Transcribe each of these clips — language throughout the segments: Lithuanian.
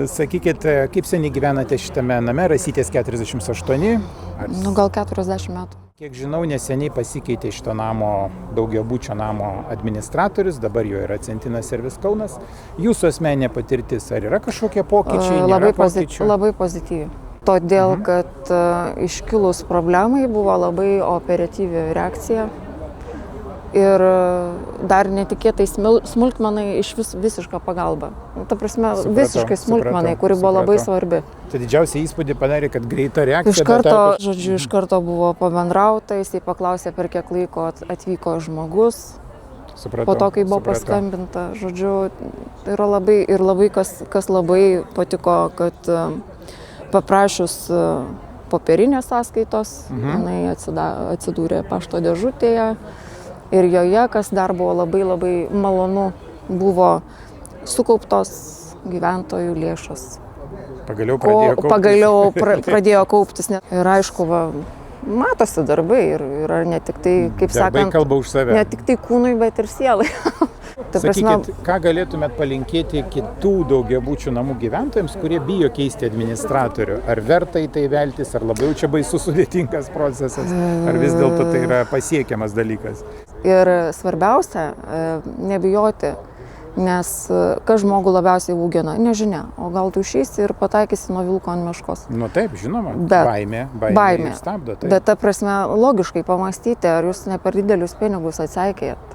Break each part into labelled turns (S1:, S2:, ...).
S1: Sakykit, kaip seniai gyvenate šitame name, Rasytės 48?
S2: Gal 40 metų.
S1: Kiek žinau, neseniai pasikeitė šito namo, daugiabučio namo administratorius, dabar jo yra Centrinas Servis Kaunas. Jūsų asmeninė patirtis, ar yra kažkokie pokyčiai?
S2: Labai pozityvi. Todėl, kad iškilus problemai buvo labai operatyvi reakcija ir dar netikėtai smulkmenai iš visiška pagalba. Ta prasme, visiškai smulkmenai, kuri buvo labai svarbi.
S1: Tai didžiausią įspūdį padarė, kad greita reakcija.
S2: Iš karto buvo pabendrauta, jisai paklausė, per kiek laiko atvyko žmogus. Po to, kai buvo paskambinta, yra labai kas labai patiko, kad paprašius popierinės sąskaitos, jinai atsidūrė pašto dėžutėje ir joje, kas dar buvo labai malonu, buvo sukauptos gyventojų lėšos. Pagaliau pradėjo kauptis. Ir aišku, matosi darbai ir ne tik tai, kaip sakant,
S1: kalba už save.
S2: Ne tik tai kūnui, bet ir sielai.
S1: Sakykit, ką galėtumėt palinkėti kitų daugiabučių namų gyventojams, kurie bijo keisti administratorių? Ar verta į tai veltis, ar labiau čia baisus sudėtingas procesas, ar vis dėlto tai yra pasiekiamas dalykas?
S2: Ir svarbiausia, nebijoti, nes kas žmogų labiausiai ūgina, nežinia, o gal tu išeisi ir pataikysi nuo vilko ant meškos.
S1: Nu taip, žinoma, baimė stabdo. Taip.
S2: Bet ta prasme, logiškai pamastyti, ar jūs ne per didelius pinigus atseikėjat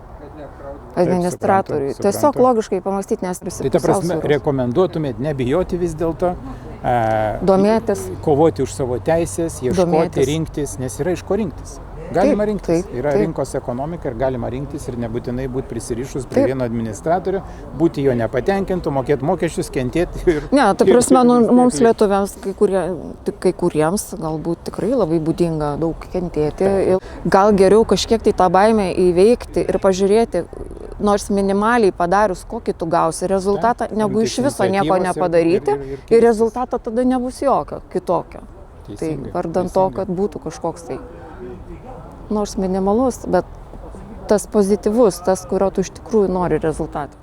S2: administratoriui. Tiesiog logiškai pamastyti, nes visi.
S1: Tai ta prasme, rekomenduotumėt nebijoti vis dėlto,
S2: domėtis,
S1: kovoti už savo teisės, ieškoti, rinktis, nes yra iš ko rinktis. Galima rinktis, yra rinkos ekonomika ir galima rinktis ir nebūtinai būti prisirišus prie vieno administratorių, būti jo nepatenkintų, mokėti mokesčius, kentėti. Ne,
S2: ta prasme, mums lietuviams kai kuriems galbūt tikrai labai būdinga daug kentėti. Gal geriau kažkiek tai tą baimę įveikti ir pažiūrėti, nors minimaliai padarius, kokį tu gausi rezultatą, negu iš viso nieko nepadaryti ir rezultato tada nebus jokio kitokio. Tai vardant to, kad būtų kažkoks tai nors minimalus, bet tas pozityvus, tas, kurio tu iš tikrųjų nori rezultatą.